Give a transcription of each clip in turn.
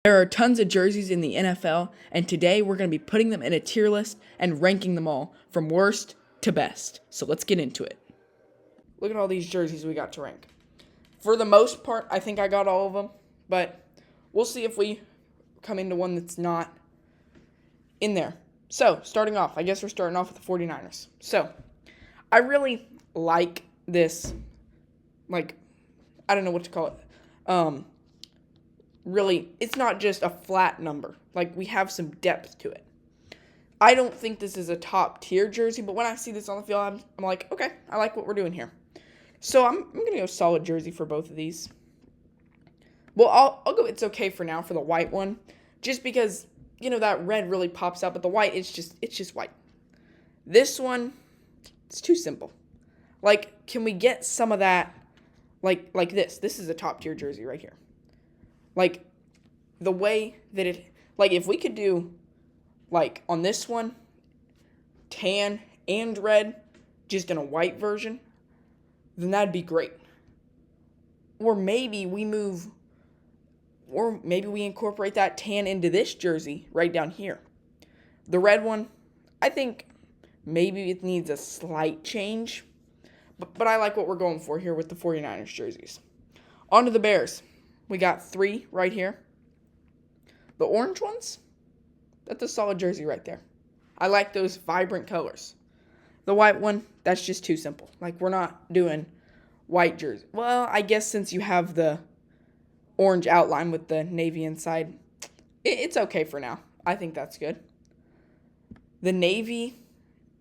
There are tons of jerseys in the NFL, and today we're going to be putting them in a tier list and ranking them all from worst to best. So let's get into it. Look at all these jerseys we got to rank. For the most part, I think I got all of them, but we'll see if we come into one that's not in there. So, starting off, I guess we're starting off with the 49ers. So, I really like this, I don't know what to call it. Really, it's not just a flat number. We have some depth to it. I don't think this is a top tier jersey, but when I see this on the field, I'm like, okay, I like what we're doing here. So I'm going to go solid jersey for both of these. Well, I'll go it's okay for now for the white one, just because, that red really pops out, but the white, it's just white. This one, it's too simple. Can we get some of that, like this? This is a top tier jersey right here. The way that if we could do, on this one, tan and red, just in a white version, then that'd be great. Or maybe we incorporate that tan into this jersey right down here. The red one, I think maybe it needs a slight change, but I like what we're going for here with the 49ers jerseys. On to the Bears. We got 3 right here. The orange ones, that's a solid jersey right there. I like those vibrant colors. The white one, that's just too simple. We're not doing white jersey. Well, I guess since you have the orange outline with the navy inside, it's okay for now. I think that's good. The navy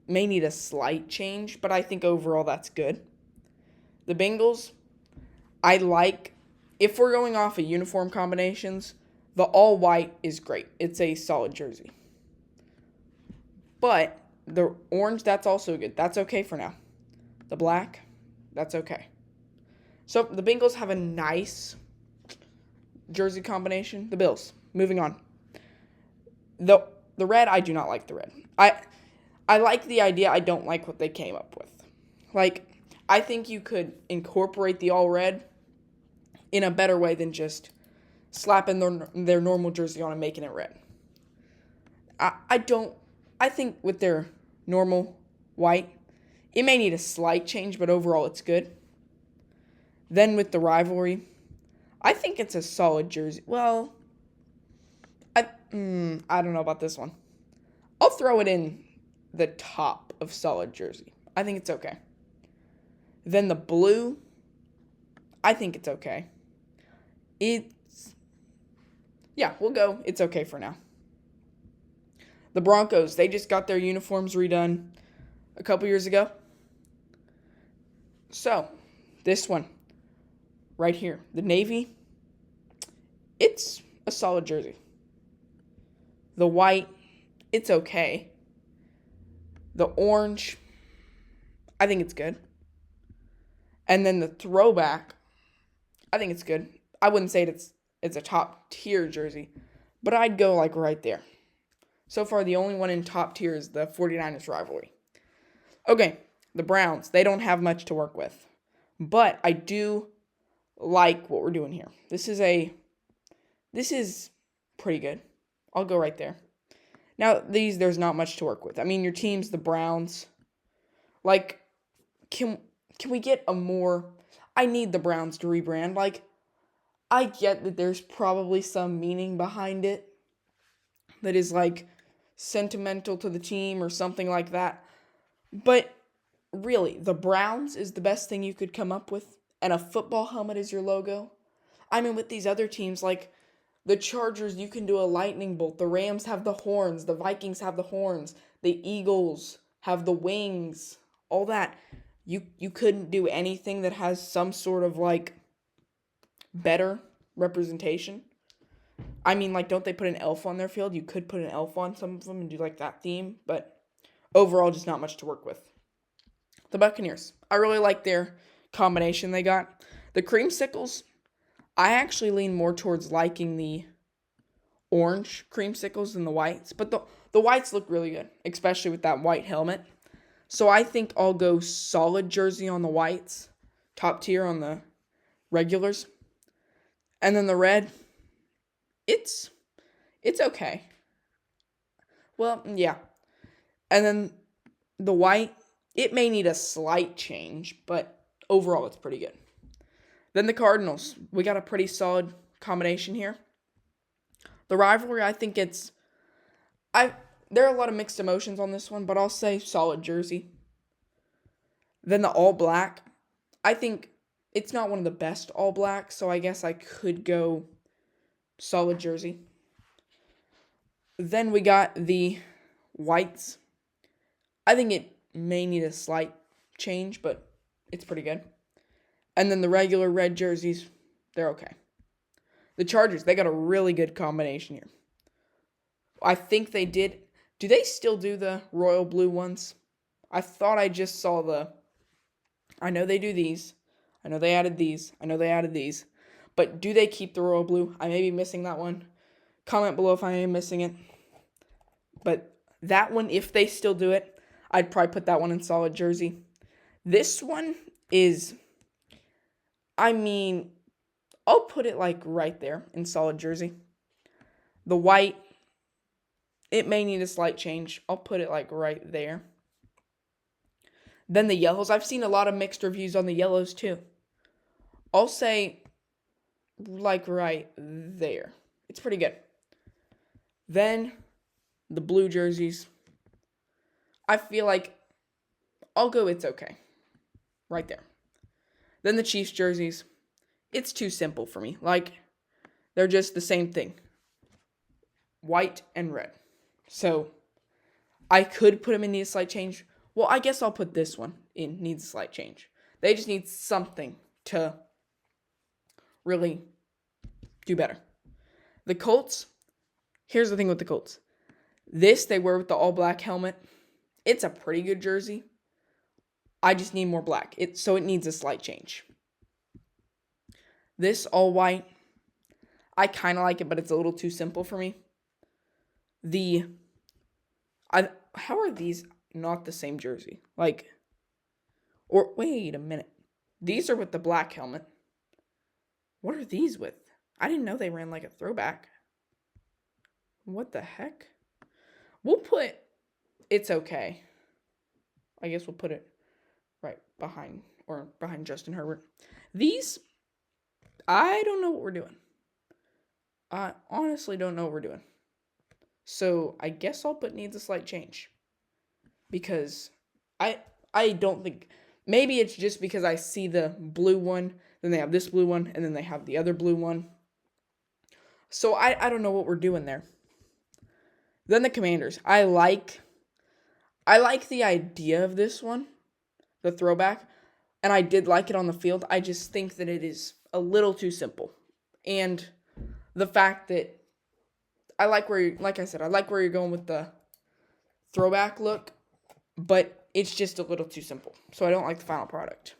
may need a slight change, but I think overall that's good. The Bengals, I like, if we're going off of uniform combinations, the all white is great. It's a solid jersey. But the orange, that's also good. That's okay for now. The black, that's okay. So the Bengals have a nice jersey combination. The Bills, moving on. The red, I do not like the red. I like the idea. I don't like what they came up with. I think you could incorporate the all red in a better way than just slapping their normal jersey on and making it red. I think with their normal white, it may need a slight change, but overall it's good. Then with the rivalry, I think it's a solid jersey. Well, I don't know about this one. I'll throw it in the top of solid jersey. I think it's okay. Then the blue, I think it's okay. We'll go. It's okay for now. The Broncos, they just got their uniforms redone a couple years ago. So, this one right here, the navy, it's a solid jersey. The white, it's okay. The orange, I think it's good. And then the throwback, I think it's good. I wouldn't say it's a top tier jersey, but I'd go right there. So far, the only one in top tier is the 49ers rivalry. Okay, the Browns, they don't have much to work with, but I do like what we're doing here. This is pretty good. I'll go right there. Now, there's not much to work with. I mean, your team's the Browns. Can we get a more... I need the Browns to rebrand. I get that there's probably some meaning behind it that is, sentimental to the team or something like that. But, really, the Browns is the best thing you could come up with, and a football helmet is your logo. I mean, with these other teams, the Chargers, you can do a lightning bolt. The Rams have the horns. The Vikings have the horns. The Eagles have the wings. All that. You couldn't do anything that has some sort of, better representation. I mean, don't they put an elf on their field? You could put an elf on some of them and do, that theme. But overall, just not much to work with. The Buccaneers. I really like their combination they got. The creamsicles, I actually lean more towards liking the orange creamsicles than the whites. But the whites look really good, especially with that white helmet. So I think I'll go solid jersey on the whites, top tier on the regulars. And then the red, it's It's okay. Well, yeah. And then the white, it may need a slight change, but overall it's pretty good. Then the Cardinals, we got a pretty solid combination here. The rivalry, I think I there are a lot of mixed emotions on this one, but I'll say solid jersey. Then the all black, I think it's not one of the best all blacks, so I guess I could go solid jersey. Then we got the whites. I think it may need a slight change, but it's pretty good. And then the regular red jerseys, they're okay. The Chargers, they got a really good combination here. I think they did. Do they still do the royal blue ones? I thought I just saw I know they do these. I know they added these. I know they added these. But do they keep the royal blue? I may be missing that one. Comment below if I am missing it. But that one, if they still do it, I'd probably put that one in solid jersey. This one is, I'll put it like right there in solid jersey. The white, it may need a slight change. I'll put it like right there. Then the yellows, I've seen a lot of mixed reviews on the yellows too. I'll say like right there. It's pretty good. Then the blue jerseys, I feel like I'll go it's okay. Right there. Then the Chiefs jerseys, it's too simple for me. Like, they're just the same thing. White and red. So, I could put them in need a slight change. Well, I guess I'll put this one in needs a slight change. They just need something to really do better. The Colts, here's the thing with the Colts. This they wear with the all-black helmet. It's a pretty good jersey. I just need more black. So it needs a slight change. This all-white, I kind of like it, but it's a little too simple for me. How are these not the same jersey? Or wait a minute. These are with the black helmet. What are these with? I didn't know they ran like a throwback. What the heck? We'll put, it's okay. I guess we'll put it right behind Justin Herbert. These, I don't know what we're doing. I honestly don't know what we're doing. So I guess I'll put needs a slight change. Because I don't think, maybe it's just because I see the blue one, then they have this blue one, and then they have the other blue one. So I don't know what we're doing there. Then the Commanders. I like the idea of this one, the throwback, and I did like it on the field. I just think that it is a little too simple. And the fact that I like where you're going with the throwback look, but it's just a little too simple. So I don't like the final product.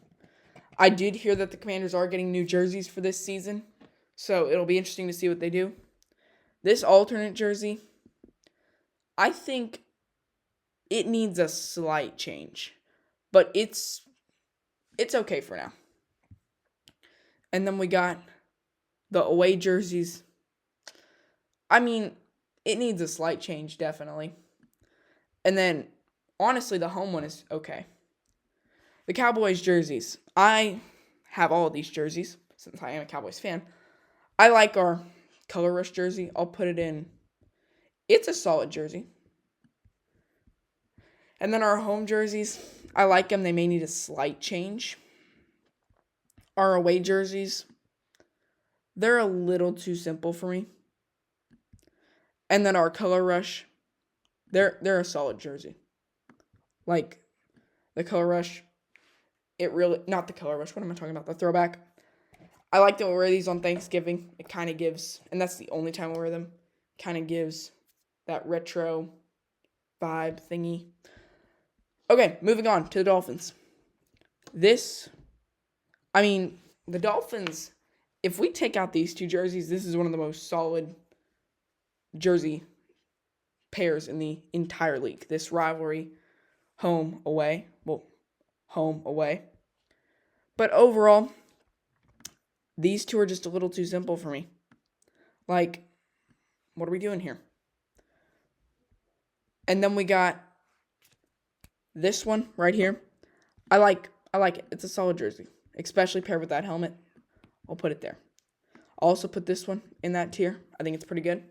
I did hear that the Commanders are getting new jerseys for this season, so it'll be interesting to see what they do. This alternate jersey, I think it needs a slight change, but it's okay for now. And then we got the away jerseys. It needs a slight change, definitely. And then, honestly, the home one is okay. The Cowboys jerseys. I have all of these jerseys, since I am a Cowboys fan. I like our Color Rush jersey. I'll put it in. It's a solid jersey. And then our home jerseys, I like them. They may need a slight change. Our away jerseys, they're a little too simple for me. And then our Color Rush, they're a solid jersey. Like, the Color Rush, not the Color Rush, what am I talking about? The throwback. I like to wear these on Thanksgiving. It kind of gives, and that's the only time I wear them, kind of gives that retro vibe thingy. Okay, moving on to the Dolphins. The Dolphins, if we take out these two jerseys, this is one of the most solid jersey pairs in the entire league. This rivalry, home, away. But overall, these two are just a little too simple for me. Like, What are we doing here? And then we got this one right here. I like it. It's a solid jersey, especially paired with that helmet. I'll put it there. I'll also put this one in that tier. I think it's pretty good.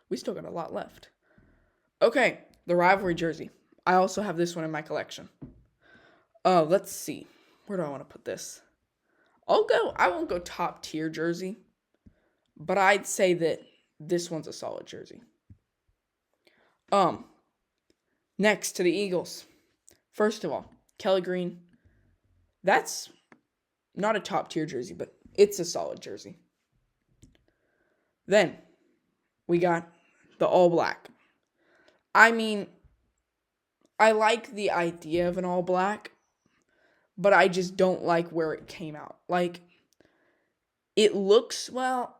We still got a lot left. Okay, the rivalry jersey. I also have this one in my collection. Let's see. Where do I want to put this? I won't go top tier jersey, but I'd say that this one's a solid jersey. Next to the Eagles. First of all, Kelly Green. That's not a top tier jersey, but it's a solid jersey. Then we got the all black. I mean, I like the idea of an all black, but I just don't like where it came out. Like, it looks, well,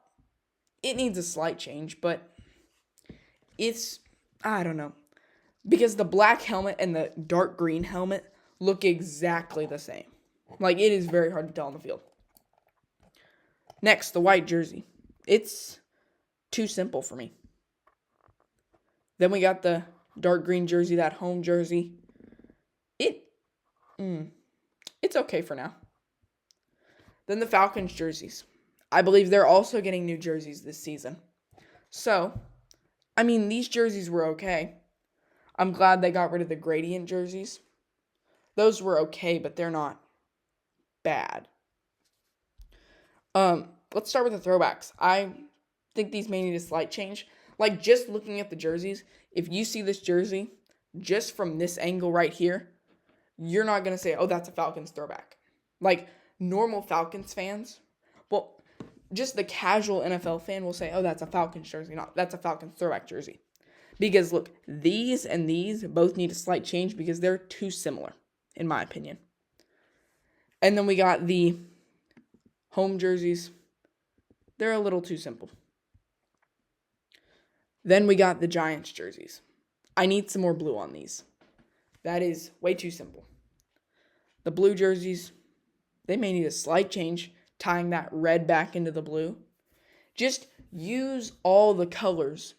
it needs a slight change, but I don't know. Because the black helmet and the dark green helmet look exactly the same. Like, it is very hard to tell on the field. Next, the white jersey. It's too simple for me. Then we got the dark green jersey, that home jersey. It's okay for now. Then the Falcons jerseys. I believe they're also getting new jerseys this season. So, I mean, these jerseys were okay. I'm glad they got rid of the gradient jerseys. Those were okay, but they're not bad. Let's start with the throwbacks. I think these may need a slight change. Like, just looking at the jerseys, if you see this jersey, just from this angle right here, you're not going to say, oh, that's a Falcons throwback. Like, normal Falcons fans, well, just the casual NFL fan will say, oh, that's a Falcons jersey. No, that's a Falcons throwback jersey. Because, look, these and these both need a slight change because they're too similar, in my opinion. And then we got the home jerseys. They're a little too simple. Then we got the Giants jerseys. I need some more blue on these. That is way too simple. The blue jerseys, they may need a slight change, tying that red back into the blue. Just use all the colors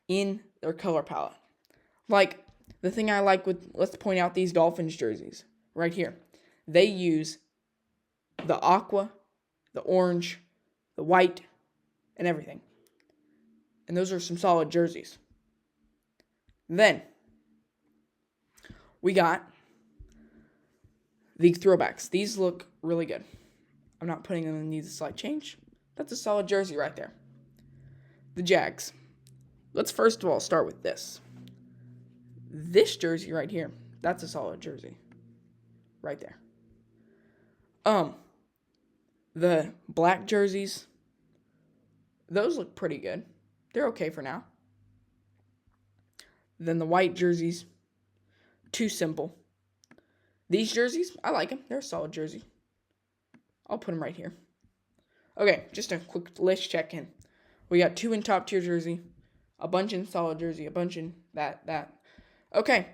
in their color palette. Like, the thing I like let's point out these Dolphins jerseys right here. They use the aqua, the orange, the white, and everything. And those are some solid jerseys. Then, we got the throwbacks. These look really good. I'm not putting them in needs a slight change. That's a solid jersey right there. The Jags. Let's first of all start with this. This jersey right here, that's a solid jersey. Right there. The black jerseys, those look pretty good. They're okay for now. Then the white jerseys, too simple. These jerseys, I like them. They're a solid jersey. I'll put them right here. Okay, just a quick list check-in. We got 2 in top tier jersey, a bunch in solid jersey, a bunch in that. Okay,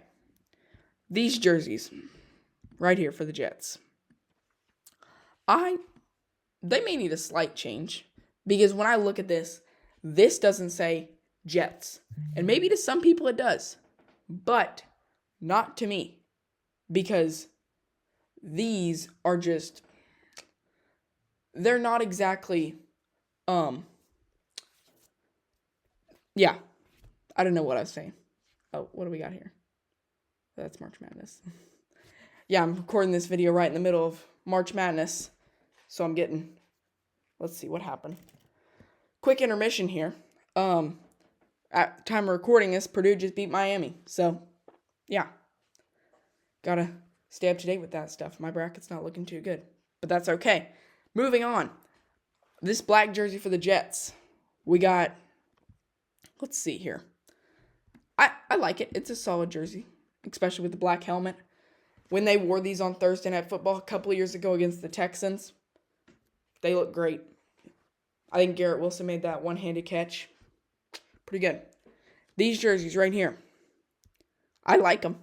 these jerseys right here for the Jets. They may need a slight change because when I look at this doesn't say Jets. And maybe to some people it does, but not to me because these are just, they're not exactly, yeah, I don't know what I was saying. Oh, what do we got here? That's March Madness. Yeah, I'm recording this video right in the middle of March Madness, so I'm getting, let's see what happened. Quick intermission here. At the time of recording this, Purdue just beat Miami, so, yeah. Gotta stay up to date with that stuff. My bracket's not looking too good, but that's okay. Moving on. This black jersey for the Jets. We got, let's see here. I like it. It's a solid jersey, especially with the black helmet. When they wore these on Thursday Night Football a couple of years ago against the Texans, they look great. I think Garrett Wilson made that one-handed catch. Pretty good. These jerseys right here, I like them,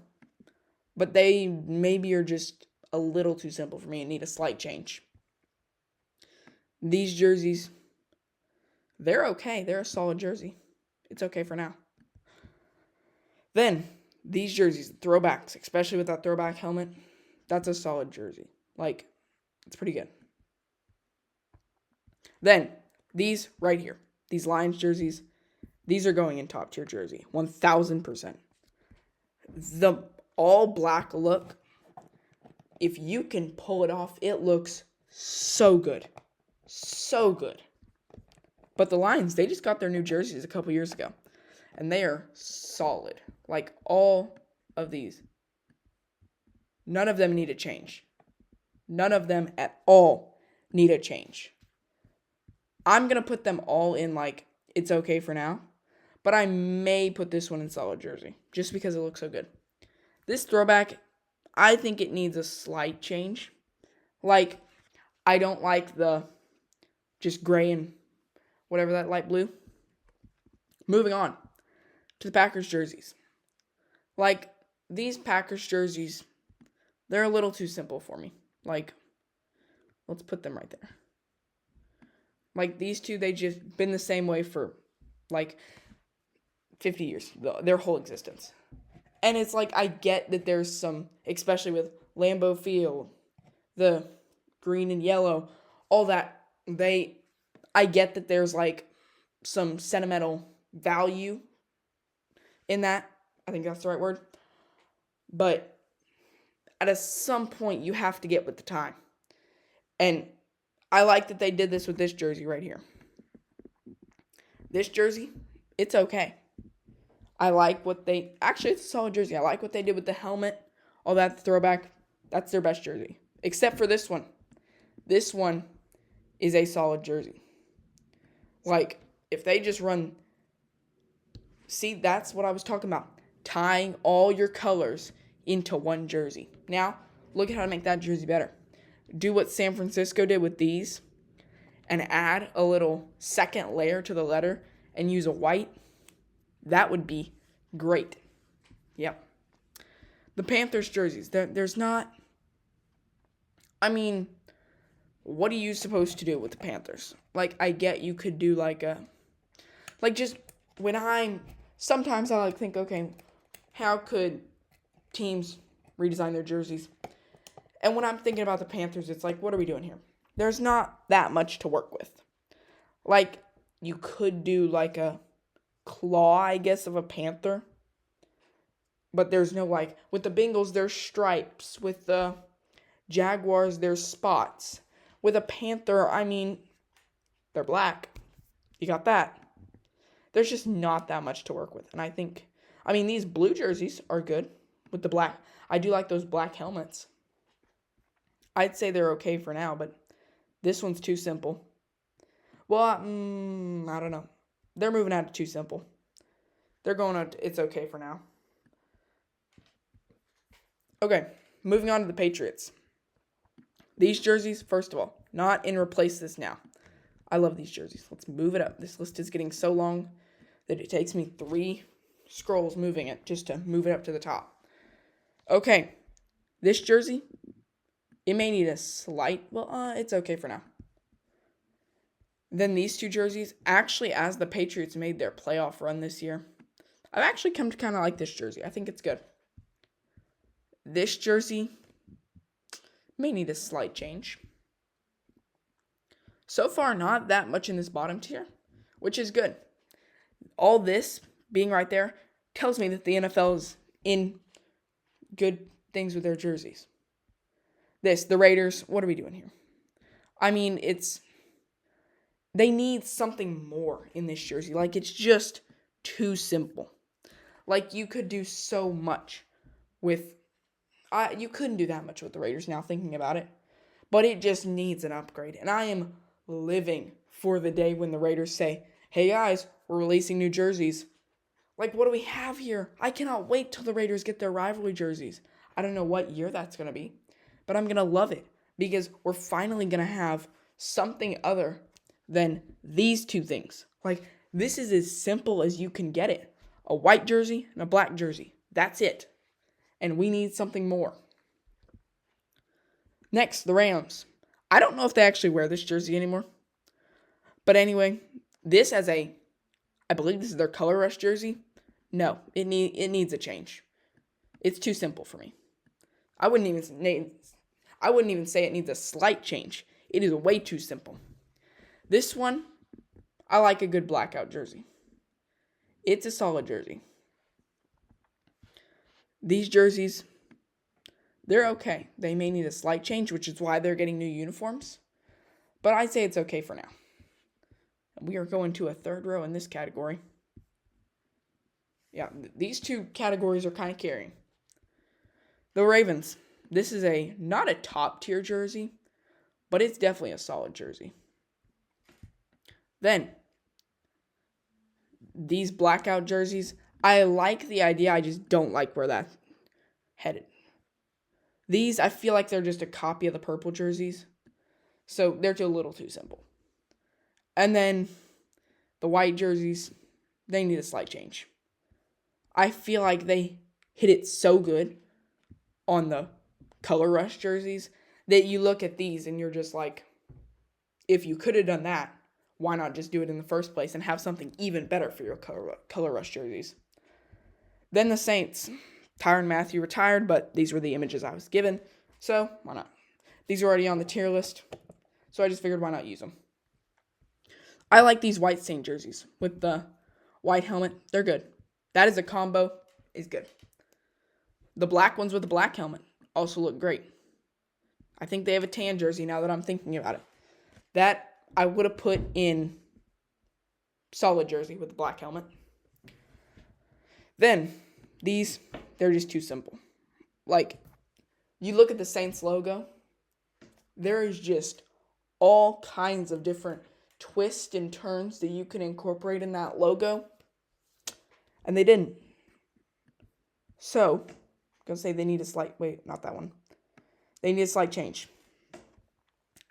but they maybe are just a little too simple for me and need a slight change. These jerseys, they're okay. They're a solid jersey. It's okay for now. Then, these jerseys, throwbacks, especially with that throwback helmet, that's a solid jersey. Like, it's pretty good. Then, these right here, these Lions jerseys, these are going in top tier jersey, 1000%. The all black look, if you can pull it off, it looks so good. So good. But the Lions, they just got their new jerseys a couple years ago. And they are solid. Like all of these. None of them need a change. None of them at all need a change. I'm going to put them all in like, it's okay for now. But I may put this one in solid jersey. Just because it looks so good. This throwback, I think it needs a slight change. Like, I don't like the just gray and whatever that light blue. Moving on to the Packers jerseys. Like, these Packers jerseys, they're a little too simple for me. Like, let's put them right there. Like, these two, they just been the same way for, like, 50 years. Their whole existence. And it's like, I get that there's some, especially with Lambeau Field, the green and yellow, all that, I get that there's, like, some sentimental value in that. I think that's the right word. But at some point, you have to get with the time. And I like that they did this with this jersey right here. This jersey, it's okay. I like what actually, it's a solid jersey. I like what they did with the helmet, all that throwback. That's their best jersey. Except for this one. This one is a solid jersey. Like, if they just run... See, that's what I was talking about. Tying all your colors into one jersey. Now, look at how to make that jersey better. Do what San Francisco did with these and add a little second layer to the letter and use a white. That would be great. Yep. The Panthers jerseys. There's not... I mean, what are you supposed to do with the Panthers? Like, I get you could do like a... Like, just when sometimes I like think, okay, how could teams redesign their jerseys? And when I'm thinking about the Panthers, it's like, what are we doing here? There's not that much to work with. Like, you could do like a claw, I guess, of a panther. But there's no, like, with the Bengals, there's stripes. With the Jaguars, there's spots. With a panther, I mean, they're black. You got that. There's just not that much to work with. And I mean, these blue jerseys are good with the black. I do like those black helmets. I'd say they're okay for now, but this one's too simple. Well, I don't know. They're moving out to too simple. They're going out to, it's okay for now. Okay, moving on to the Patriots. These jerseys, first of all, not in replace this now. I love these jerseys. Let's move it up. This list is getting so long that it takes me 3 scrolls moving it just to move it up to the top. Okay, this jersey, it may need a slight, it's okay for now. Then these two jerseys, actually, as the Patriots made their playoff run this year, I've actually come to kind of like this jersey. I think it's good. This jersey may need a slight change. So far, not that much in this bottom tier, which is good. All this being right there tells me that the NFL is in good things with their jerseys. The Raiders, what are we doing here? I mean, they need something more in this jersey. Like, it's just too simple. Like, you could do so much with... you couldn't do that much with the Raiders now, thinking about it. But it just needs an upgrade. And I am living for the day when the Raiders say, hey guys, we're releasing new jerseys. Like, what do we have here? I cannot wait till the Raiders get their rivalry jerseys. I don't know what year that's going to be. But I'm going to love it. Because we're finally going to have something other than these two things. Like, this is as simple as you can get it. A white jersey and a black jersey. That's it. And we need something more. Next, the Rams. I don't know if they actually wear this jersey anymore. But anyway, This I believe this is their color rush jersey. No, it needs a change. It's too simple for me. I wouldn't even say it needs a slight change. It is way too simple. This one, I like a good blackout jersey. It's a solid jersey. These jerseys, they're okay. They may need a slight change, which is why they're getting new uniforms. But I'd say it's okay for now. We are going to a third row in this category. Yeah, these two categories are kind of carrying. The Ravens. This is not a top tier jersey, but it's definitely a solid jersey. Then, these blackout jerseys, I like the idea, I just don't like where that's headed. These, I feel like they're just a copy of the purple jerseys, so they're a little too simple. And then, the white jerseys, they need a slight change. I feel like they hit it so good on the color rush jerseys that you look at these and you're just like, if you could have done that, why not just do it in the first place and have something even better for your color rush jerseys? Then the Saints. Tyrann Mathieu retired, but these were the images I was given, so why not? These are already on the tier list, so I just figured why not use them. I like these white Saint jerseys with the white helmet. They're good. That is a combo. Is good. The black ones with the black helmet also look great. I think they have a tan jersey now that I'm thinking about it. That I would have put in solid jersey with the black helmet. Then, these, they're just too simple. Like, you look at the Saints logo, there is just all kinds of different twists and turns that you can incorporate in that logo, and they didn't. So, I'm going to say they need a slight, not that one. They need a slight change.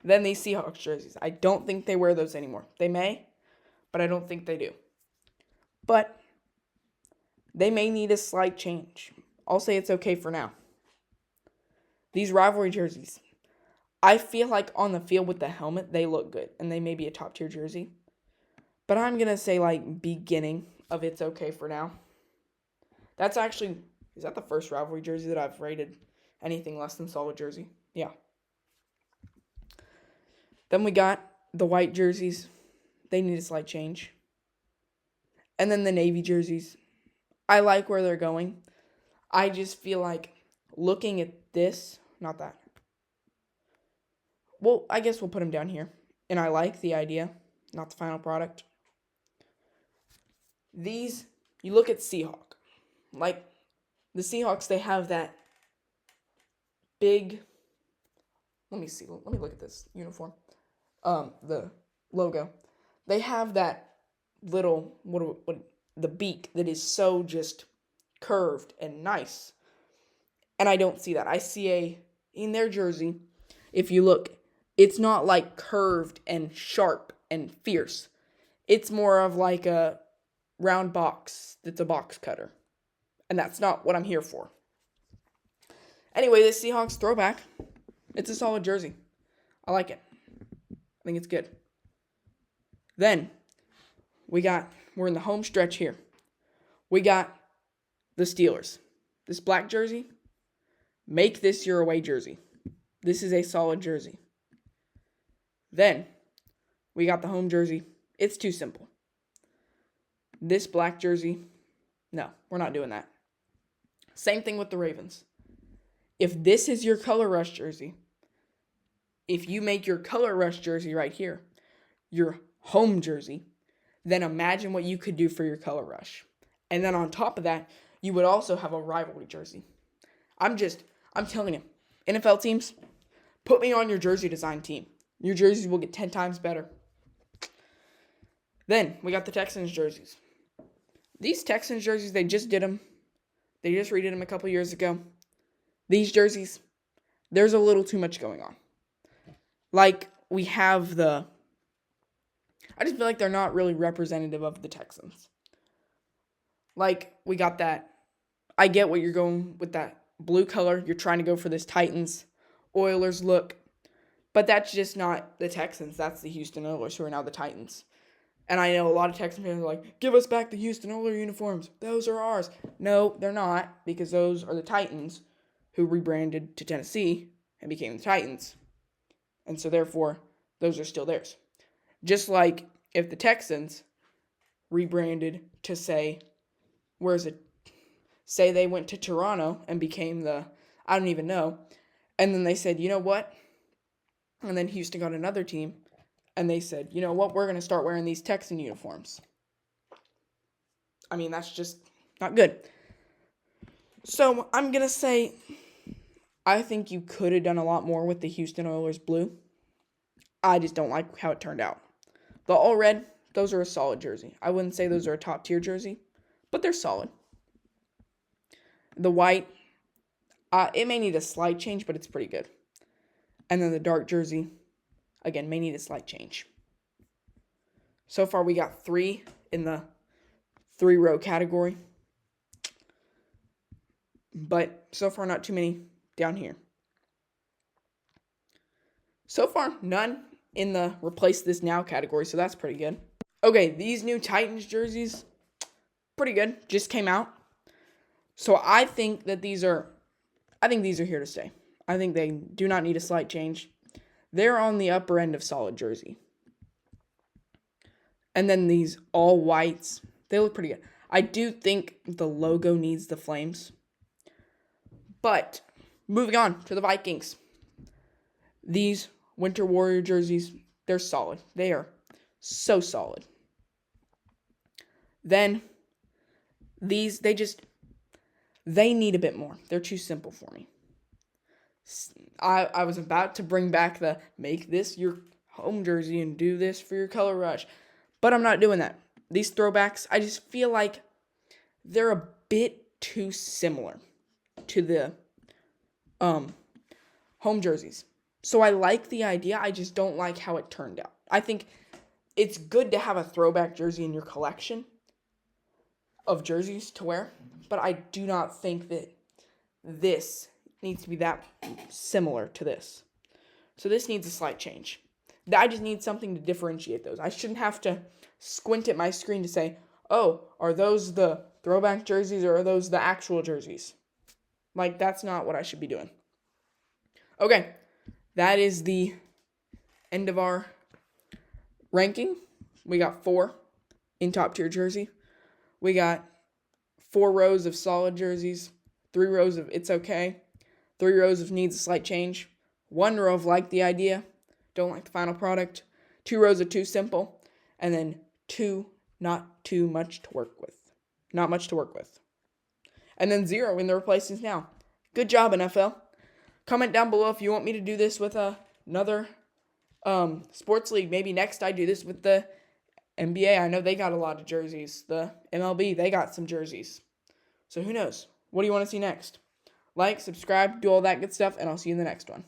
Then these Seahawks jerseys. I don't think they wear those anymore. They may, but I don't think they do. But they may need a slight change. I'll say it's okay for now. These rivalry jerseys. I feel like on the field with the helmet, they look good. And they may be a top tier jersey. But I'm going to say beginning of it's okay for now. That's actually, is that the first rivalry jersey that I've rated anything less than solid jersey? Yeah. Then we got the white jerseys. They need a slight change. And then the navy jerseys. I like where they're going. I just feel like looking at this, not that. Well, I guess we'll put them down here. And I like the idea, not the final product. These, you look at Seahawk. Like, the Seahawks, they have that big, let me look at this uniform. The logo. They have that little, the beak that is so just curved and nice. And I don't see that. I see in their jersey, if you look, it's not like curved and sharp and fierce. It's more of like a round box that's a box cutter. And that's not what I'm here for. Anyway, this Seahawks throwback, it's a solid jersey. I like it. I think it's good. Then, we're in the home stretch here. We got the Steelers. This black jersey, make this your away jersey. This is a solid jersey. Then, we got the home jersey. It's too simple. This black jersey, no, we're not doing that. Same thing with the Ravens. If this is your color rush jersey, if you make your color rush jersey right here, your home jersey, then imagine what you could do for your color rush. And then on top of that, you would also have a rivalry jersey. I'm telling you, NFL teams, put me on your jersey design team. Your jerseys will get 10 times better. Then, we got the Texans jerseys. These Texans jerseys, they just did them. They just redid them a couple years ago. These jerseys, there's a little too much going on. Like, we have I just feel like they're not really representative of the Texans. Like, we got that. I get what you're going with that blue color. You're trying to go for this Titans, Oilers look. But that's just not the Texans. That's the Houston Oilers, who are now the Titans. And I know a lot of Texan fans are like, give us back the Houston Oilers uniforms. Those are ours. No, they're not, because those are the Titans who rebranded to Tennessee and became the Titans. And so, therefore, those are still theirs. Just like if the Texans rebranded to say they went to Toronto and became I don't even know. And then they said, you know what? And then Houston got another team. And they said, you know what? We're going to start wearing these Texan uniforms. I mean, that's just not good. So I'm going to say, I think you could have done a lot more with the Houston Oilers blue. I just don't like how it turned out. The all red, those are a solid jersey. I wouldn't say those are a top tier jersey, but they're solid. The white, it may need a slight change, but it's pretty good. And then the dark jersey, again, may need a slight change. So far, we got 3 in the 3-row category. But so far, not too many down here. So far, none in the replace this now category, so that's pretty good. Okay, these new Titans jerseys, pretty good. Just came out. So I think these are here to stay. I think they do not need a slight change. They're on the upper end of solid jersey. And then these all whites, they look pretty good. I do think the logo needs the flames. But moving on to the Vikings. These Winter Warrior jerseys, they're solid. They are so solid. Then these, they need a bit more. They're too simple for me. I was about to bring back the make this your home jersey and do this for your color rush. But I'm not doing that. These throwbacks, I just feel like they're a bit too similar to the home jerseys. So I like the idea, I just don't like how it turned out. I think it's good to have a throwback jersey in your collection of jerseys to wear, but I do not think that this needs to be that similar to this. So this needs a slight change. I just need something to differentiate those. I shouldn't have to squint at my screen to say, oh, are those the throwback jerseys or are those the actual jerseys? Like, that's not what I should be doing. Okay, that is the end of our ranking. We got 4 in top tier jersey. We got 4 rows of solid jerseys, 3 rows of it's okay, 3 rows of needs a slight change, 1 row of like the idea, don't like the final product, 2 rows of too simple, and then 2 not too much to work with. Not much to work with. And then 0 in the replacements now. Good job, NFL. Comment down below if you want me to do this with another sports league. Maybe next I do this with the NBA. I know they got a lot of jerseys. The MLB, they got some jerseys. So who knows? What do you want to see next? Like, subscribe, do all that good stuff, and I'll see you in the next one.